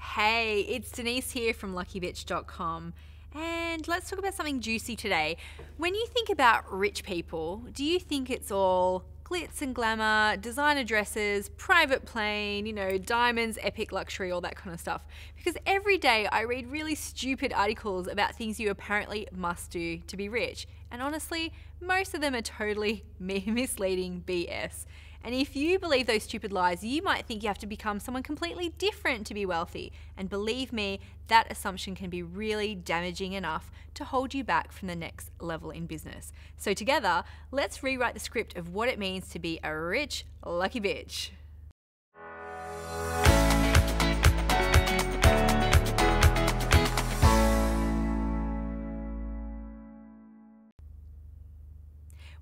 Hey, it's Denise here from luckybitch.com, and let's talk about something juicy today. When you think about rich people, do you think it's all glitz and glamour, designer dresses, private plane, diamonds, epic luxury, all that kind of stuff? Because every day I read really stupid articles about things you apparently must do to be rich. And honestly, most of them are totally misleading BS. And if you believe those stupid lies, you might think you have to become someone completely different to be wealthy. And believe me, that assumption can be really damaging enough to hold you back from the next level in business. So together, let's rewrite the script of what it means to be a rich, lucky bitch.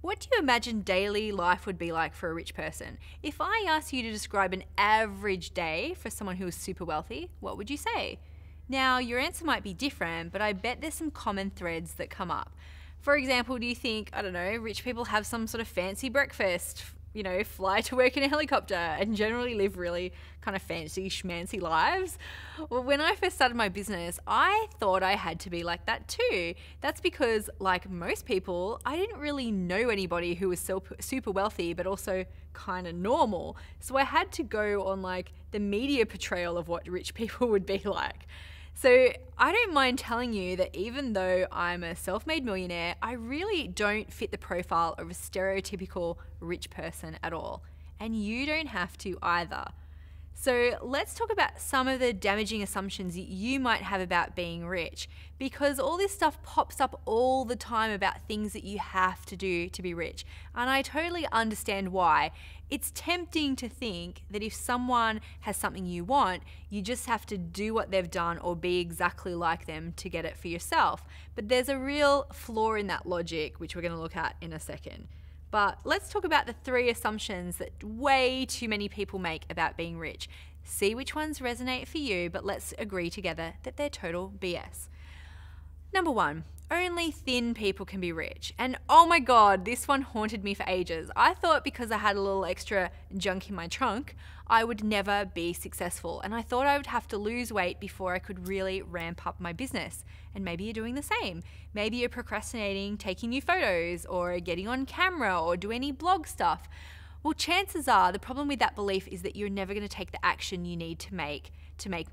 What do you imagine daily life would be like for a rich person? If I asked you to describe an average day for someone who is super wealthy, what would you say? Now, your answer might be different, but I bet there's some common threads that come up. For example, do you think, rich people have some sort of fancy breakfast, fly to work in a helicopter and generally live really kind of fancy schmancy lives? Well, when I first started my business, I thought I had to be like that too. That's because, like most people, I didn't really know anybody who was super wealthy but also kind of normal. So I had to go on like the media portrayal of what rich people would be like. So I don't mind telling you that even though I'm a self-made millionaire, I really don't fit the profile of a stereotypical rich person at all. And you don't have to either. So let's talk about some of the damaging assumptions that you might have about being rich, because all this stuff pops up all the time about things that you have to do to be rich. And I totally understand why. It's tempting to think that if someone has something you want, you just have to do what they've done or be exactly like them to get it for yourself. But there's a real flaw in that logic, which we're going to look at in a second. But let's talk about the 3 assumptions that way too many people make about being rich. See which ones resonate for you, but let's agree together that they're total BS. Number 1, only thin people can be rich. And oh my God, this one haunted me for ages. I thought because I had a little extra junk in my trunk, I would never be successful. And I thought I would have to lose weight before I could really ramp up my business. And maybe you're doing the same. Maybe you're procrastinating taking new photos or getting on camera or do any blog stuff. Well, chances are the problem with that belief is that you're never going to take the action you need to make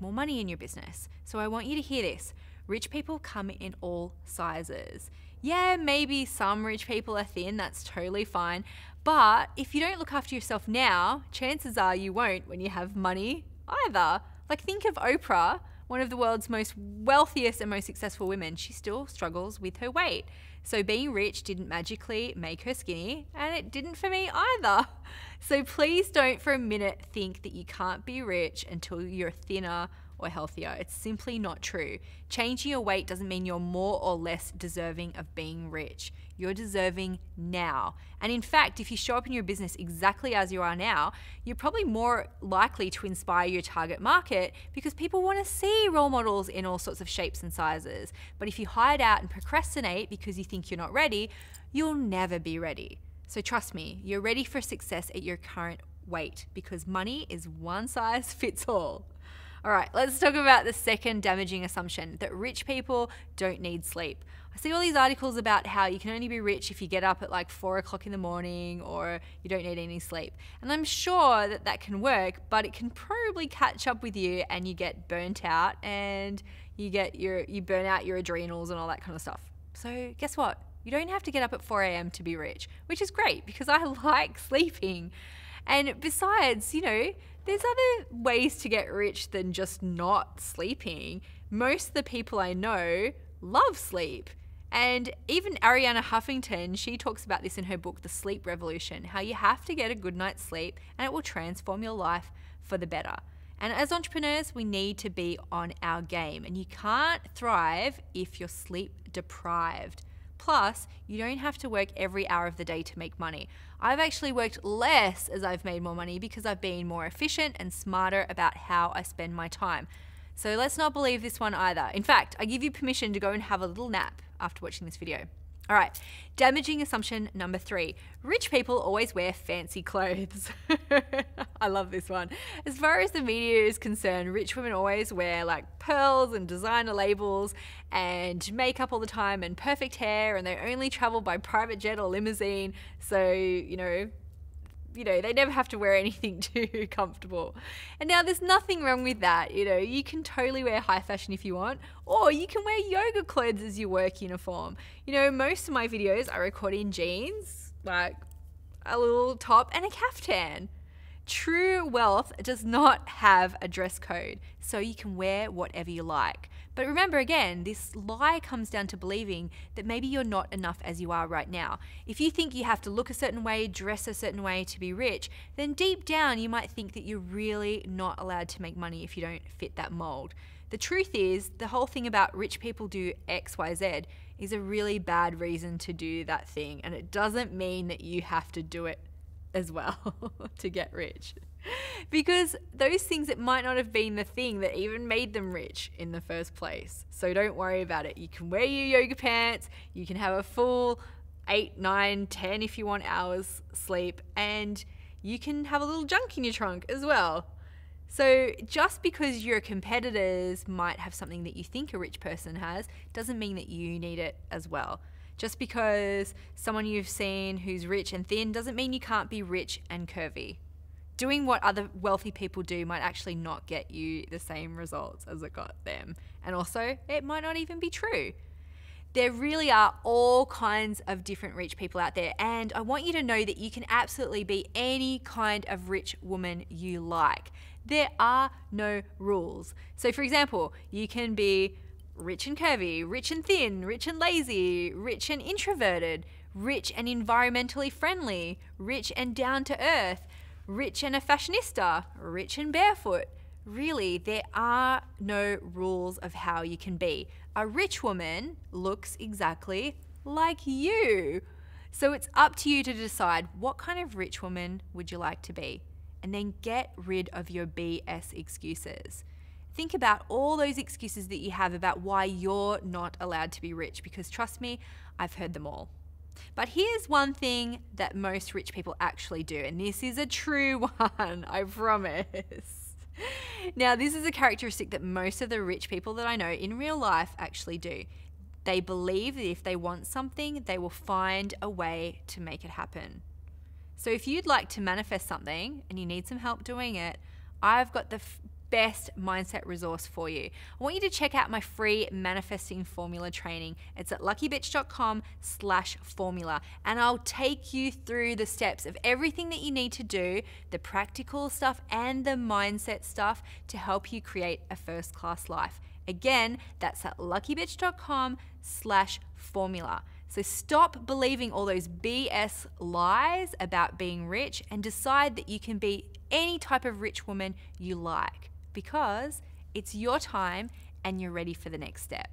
more money in your business. So I want you to hear this. Rich people come in all sizes. Yeah, maybe some rich people are thin, that's totally fine. But if you don't look after yourself now, chances are you won't when you have money either. Like, think of Oprah, one of the world's most wealthiest and most successful women. She still struggles with her weight. So being rich didn't magically make her skinny, and it didn't for me either. So please don't for a minute think that you can't be rich until you're thinner or healthier. It's simply not true. Changing your weight doesn't mean you're more or less deserving of being rich. You're deserving now. And in fact, if you show up in your business exactly as you are now, you're probably more likely to inspire your target market because people want to see role models in all sorts of shapes and sizes. But if you hide out and procrastinate because you think you're not ready, you'll never be ready. So trust me, you're ready for success at your current weight because money is one size fits all. All right, let's talk about the second damaging assumption, that rich people don't need sleep. I see all these articles about how you can only be rich if you get up at like 4 o'clock in the morning or you don't need any sleep. And I'm sure that that can work, but it can probably catch up with you and you get burnt out and you burn out your adrenals and all that kind of stuff. So guess what? You don't have to get up at 4 a.m. to be rich, which is great because I like sleeping. And besides, there's other ways to get rich than just not sleeping. Most of the people I know love sleep. And even Arianna Huffington, she talks about this in her book, The Sleep Revolution, how you have to get a good night's sleep and it will transform your life for the better. And as entrepreneurs, we need to be on our game, and you can't thrive if you're sleep deprived. Plus, you don't have to work every hour of the day to make money. I've actually worked less as I've made more money because I've been more efficient and smarter about how I spend my time. So let's not believe this one either. In fact, I give you permission to go and have a little nap after watching this video. All right, damaging assumption number 3. Rich people always wear fancy clothes. I love this one. As far as the media is concerned, rich women always wear like pearls and designer labels and makeup all the time and perfect hair, and they only travel by private jet or limousine. So, they never have to wear anything too comfortable. And now there's nothing wrong with that. You can totally wear high fashion if you want, or you can wear yoga clothes as your work uniform. Most of my videos I record in jeans, like a little top and a caftan. True wealth does not have a dress code, so you can wear whatever you like. But remember, again, this lie comes down to believing that maybe you're not enough as you are right now. If you think you have to look a certain way, dress a certain way to be rich, then deep down you might think that you're really not allowed to make money if you don't fit that mold. The truth is, the whole thing about rich people do X, Y, Z is a really bad reason to do that thing, and it doesn't mean that you have to do it as well to get rich. Because those things, it might not have been the thing that even made them rich in the first place. So don't worry about it. You can wear your yoga pants, you can have a full 8, 9, 10 if you want hours sleep, and you can have a little junk in your trunk as well. So just because your competitors might have something that you think a rich person has doesn't mean that you need it as well. Just because someone you've seen who's rich and thin doesn't mean you can't be rich and curvy. Doing what other wealthy people do might actually not get you the same results as it got them. And also, it might not even be true. There really are all kinds of different rich people out there, and I want you to know that you can absolutely be any kind of rich woman you like. There are no rules. So for example, you can be rich and curvy, rich and thin, rich and lazy, rich and introverted, rich and environmentally friendly, rich and down to earth, rich and a fashionista, rich and barefoot. Really, there are no rules of how you can be. A rich woman looks exactly like you. So it's up to you to decide what kind of rich woman would you like to be, and then get rid of your BS excuses. Think about all those excuses that you have about why you're not allowed to be rich, because trust me, I've heard them all. But here's one thing that most rich people actually do, and this is a true one, I promise. Now, this is a characteristic that most of the rich people that I know in real life actually do. They believe that if they want something, they will find a way to make it happen. So if you'd like to manifest something and you need some help doing it, I've got the best mindset resource for you. I want you to check out my free manifesting formula training. It's at luckybitch.com/formula, and I'll take you through the steps of everything that you need to do, the practical stuff and the mindset stuff, to help you create a first-class life. Again, that's at luckybitch.com/formula. So stop believing all those BS lies about being rich and decide that you can be any type of rich woman you like, because it's your time and you're ready for the next step.